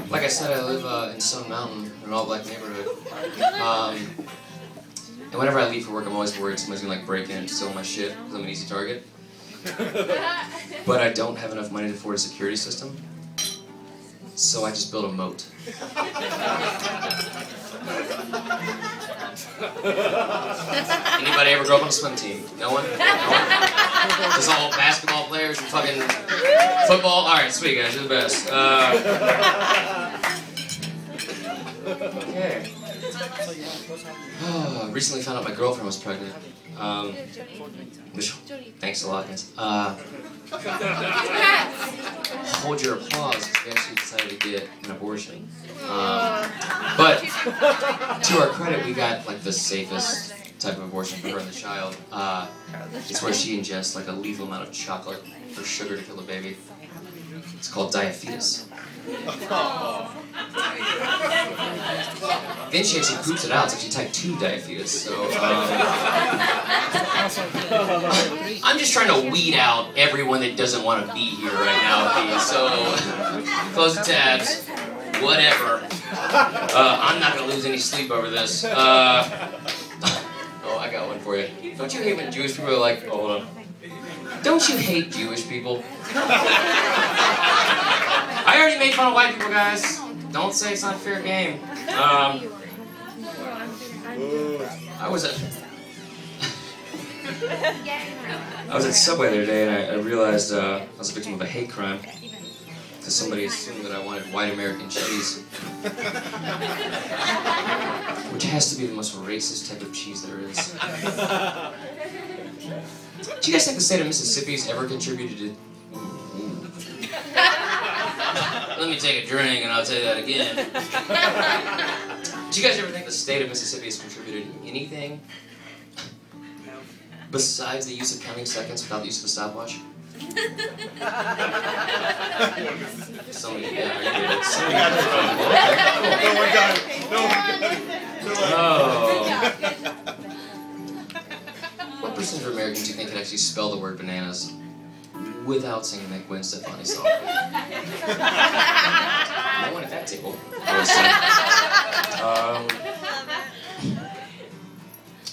Like I said, I live in Stone Mountain, in an all-black neighborhood. And whenever I leave for work, I'm always worried somebody's gonna like break in and steal my shit, because I'm an easy target. But I don't have enough money to afford a security system, so I just built a moat. Anybody ever grow up on a swim team? No one? No one? Just all basketball players and fucking football? Alright, sweet guys, you're the best. Okay. Recently found out my girlfriend was pregnant. Which, thanks a lot, guys. Hold your applause, because we actually decided to get an abortion. But to our credit, we got like the safest type of abortion for her and the child. It's where she ingests like a lethal amount of chocolate or sugar to kill the baby. It's called diabetes. Then she actually poops it out. It's actually type 2 diabetes. So I'm just trying to weed out everyone that doesn't want to be here right now with me. So close the tabs. Whatever. I'm not gonna lose any sleep over this. Oh, I got one for you. Don't you hate when Jewish people are like, oh, hold on. Don't you hate Jewish people? I already made fun of white people, guys. Don't say it's not a fair game. I was at Subway the other day and I realized I was a victim of a hate crime because somebody assumed that I wanted white American cheese, which has to be the most racist type of cheese there is. Do you guys think the state of Mississippi's ever contributed to... Let me take a drink and I'll tell you that again. Do you guys ever think the state of Mississippi has contributed anything besides the use of counting seconds without the use of a stopwatch? Somebody, yeah, I get it. Somebody got it. No one got it. No one got it. Oh. What percentage of Americans do you think can actually spell the word bananas without singing that Gwen Stefani song? No one at that table.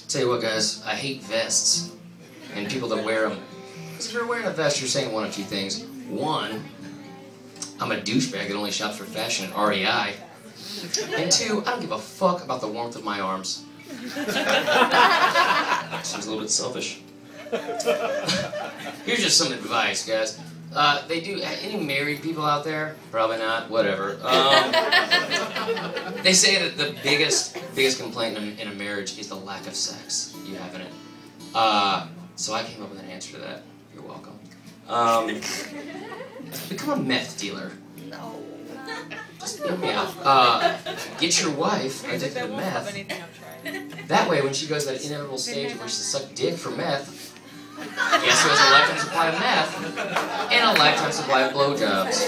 Tell you what, guys, I hate vests and people that wear them. Because if you're wearing a vest, you're saying one of two things. One, I'm a douchebag that only shops for fashion at REI. And two, I don't give a fuck about the warmth of my arms. Seems a little bit selfish. Here's just some advice, guys. They do, any married people out there? Probably not, whatever. They say that the biggest complaint in a marriage is the lack of sex you have in it. So I came up with an answer to that. You're welcome. Become a meth dealer. No. Just hear me out. Get your wife addicted to meth. That way, when she goes to that inevitable stage where she sucks dick for meth, guess who has a lifetime supply of meth and a lifetime supply of blowjobs?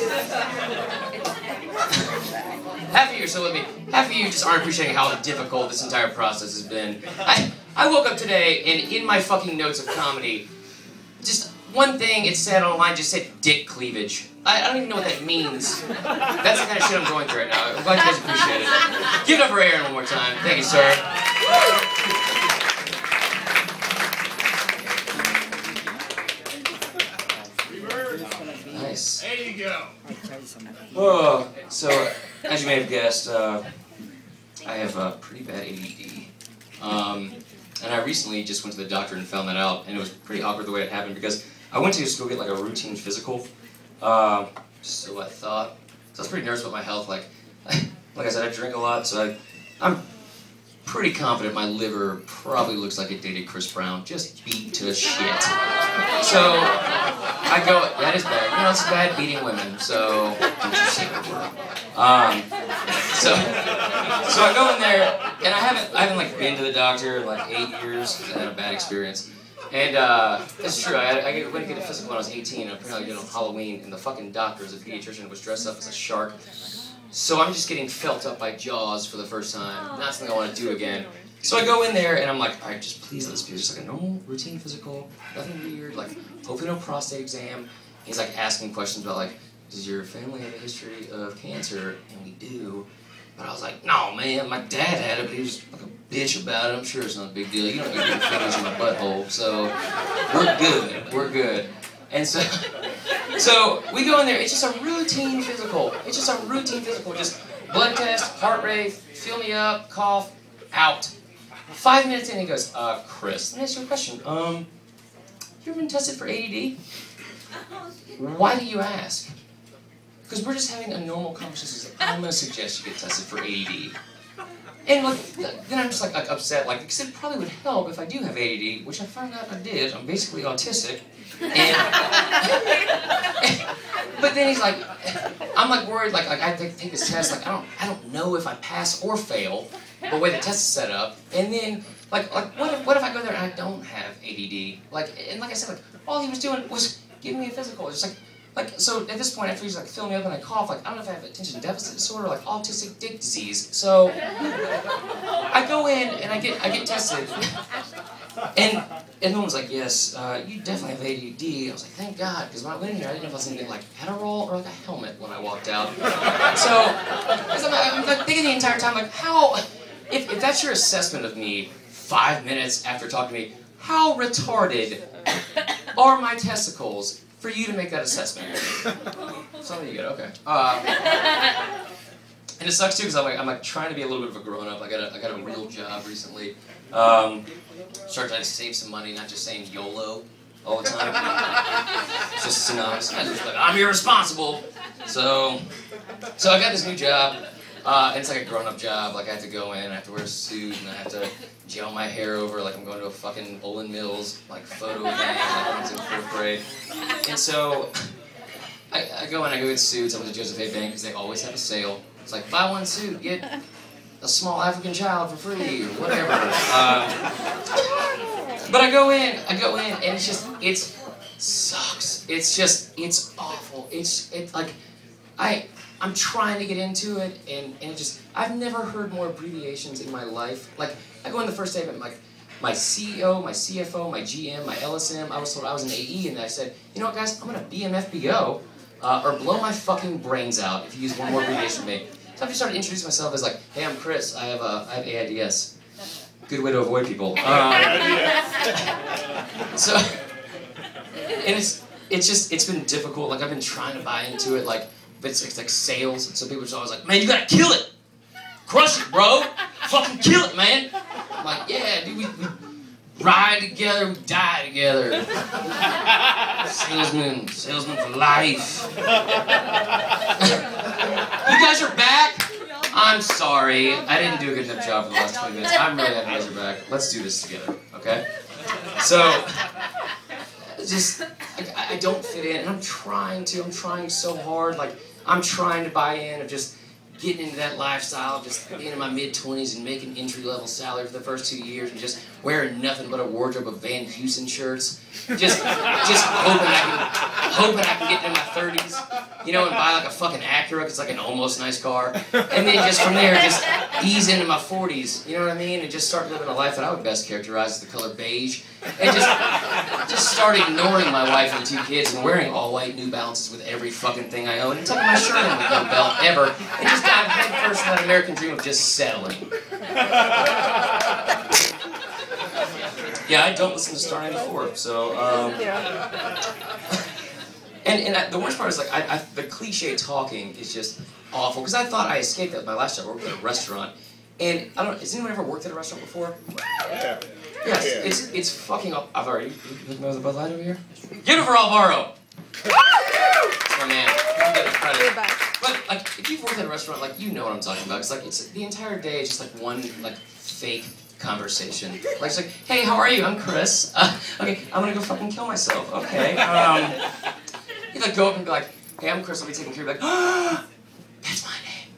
Half of you are still with me. Half of you just aren't appreciating how difficult this entire process has been. I woke up today and in my fucking notes of comedy, just one thing it said online just said dick cleavage. I don't even know what that means. That's the kind of shit I'm going through right now. I'm glad you guys appreciate it. Give it up for Aaron one more time. Thank you, sir. Nice. There you go. Oh, so, as you may have guessed, I have pretty bad ADD. And I recently just went to the doctor and found that out, and it was pretty awkward the way it happened because I went to just go get like a routine physical, so I thought. So I was pretty nervous about my health. Like I said, I drink a lot, so I'm pretty confident my liver probably looks like it dated Chris Brown, just beat to shit. So I go, that is bad. You know, it's bad beating women, so don't you say a word. So I go in there, and I haven't like been to the doctor in like 8 years because I had a bad experience. And it's true, I went to get a physical when I was 18, and apparently I did it on Halloween, and the fucking doctor, as a pediatrician, was dressed up as a shark. So I'm just getting felt up by Jaws for the first time. Not something I want to do again. So I go in there and I'm like, all right, just please let this be just like a normal routine physical, nothing weird, like hopefully no prostate exam. He's like asking questions about like, does your family have a history of cancer? And we do. But I was like, no man, my dad had it, but he was like a bitch about it. I'm sure it's not a big deal. You don't get your fingers in my butthole, so we're good. We're good. And so we go in there. It's just a routine physical. It's just a routine physical. Just blood test, heart rate, fill me up, cough, out. 5 minutes in, he goes, Chris, let me ask you a question. You ever been tested for ADD? Why do you ask? Because we're just having a normal conversation. Like, I'm going to suggest you get tested for ADD. And like, then I'm just like upset, like, because it probably would help if I do have ADD, which I found out I did. I'm basically autistic. And, but then he's like, I'm like worried, like I take this test, like I don't know if I pass or fail, the way the test is set up. And then like what if I go there and I don't have ADD? Like I said, like all he was doing was giving me a physical. It's just like so at this point after he's like filling me up and I cough, like I don't know if I have attention deficit disorder, like autistic dick disease. So I go in and I get tested. And the woman's like, yes, you definitely have ADD. I was like, thank God, because when I went in here, I didn't know if I was going to get like Adderall or like a helmet when I walked out. So, I'm like thinking the entire time, like, how, if that's your assessment of me 5 minutes after talking to me, how retarded are my testicles for you to make that assessment? Something you get, okay. And it sucks too, because I'm like trying to be a little bit of a grown-up. I got a real job recently. Start trying to save some money, not just saying YOLO all the time. It's just synonymous. I'm just like, I'm irresponsible. So I got this new job, and it's like a grown-up job. Like I have to go in, I have to wear a suit, and I have to gel my hair over like I'm going to a fucking Olin Mills like photo thing, like I was in 4th grade. And so I go in, I go get suits. I went to Joseph A. Bank because they always have a sale. It's like buy one suit, get a small African child for free, or whatever. But I go in, and it sucks. It's awful. It's like, I'm trying to get into it, and it just, I've never heard more abbreviations in my life. Like, I go in the first day, and like, my CEO, my CFO, my GM, my LSM, I was told I was an AE, and I said, you know what guys, I'm gonna BMFBO, or blow my fucking brains out if you use one more abbreviation than me. So I've just started to introduce myself as like, hey, I'm Chris. I have AIDS. Good way to avoid people. So, and it's been difficult. Like I've been trying to buy into it. Like, but it's like sales. And so people are always like, man, you gotta kill it, crush it, bro, fucking kill it, man. I'm like, yeah, dude, we ride together, we die together. Salesman for life. You guys are back? I'm sorry. I didn't do a good enough job for the last 20 minutes. I'm really happy you guys are back. Let's do this together, okay? So, just, I don't fit in, and I'm trying so hard. Like, I'm trying to buy in of just getting into that lifestyle of just being in my mid-20s and making entry-level salary for the first 2 years and just wearing nothing but a wardrobe of Van Heusen shirts. Just hoping I can get into my 30s, you know, and buy like a fucking Acura, 'cause it's like an almost nice car. And then just from there, just ease into my 40s, you know what I mean? And just start living a life that I would best characterize as the color beige. And just start ignoring my wife and 2 kids and wearing all-white New Balances with every fucking thing I own and tucking my shirt in with no belt ever. And just dive headfirst in that American dream of just settling. Yeah, I don't listen to Star 94, so, and the worst part is, like, the cliche talking is just awful, because I thought I escaped that with my last job. I worked at a restaurant, and I don't know, has anyone ever worked at a restaurant before? Yeah. Yes, it's fucking up. I've already, you know the Bud Light over here? Give it for Alvaro! Oh man, I'm getting credit. But, like, if you've worked at a restaurant, like, you know what I'm talking about. It's like, the entire day is just, like, one, like, fake conversation. Like, it's like, hey, how are you? I'm Chris. Okay, I'm gonna go fucking kill myself. Okay. You, like, go up and be like, hey, I'm Chris, I'll be taking care of you. Like, oh, that's my name.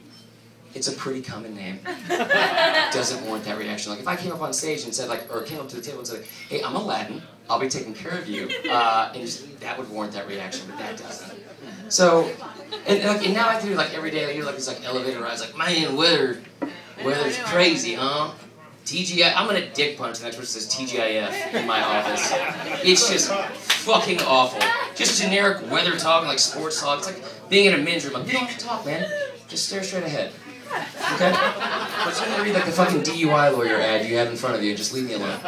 It's a pretty common name. Doesn't warrant that reaction. Like, if I came up on stage and said, like, or came up to the table and said, hey, I'm Aladdin, I'll be taking care of you, and just, that would warrant that reaction, but that doesn't. So, and now I have to do, like, every day, I do, like, this, like, elevator rides, like, man, weather's crazy, huh? TGI, I'm gonna dick punch the next person says TGIF in my office. It's just fucking awful. Just generic weather talk, like sports talk. It's like being in a men's room. Like, you don't have to talk, man. Just stare straight ahead. Okay? But I'm gonna read like the fucking DUI lawyer ad you have in front of you and just leave me alone.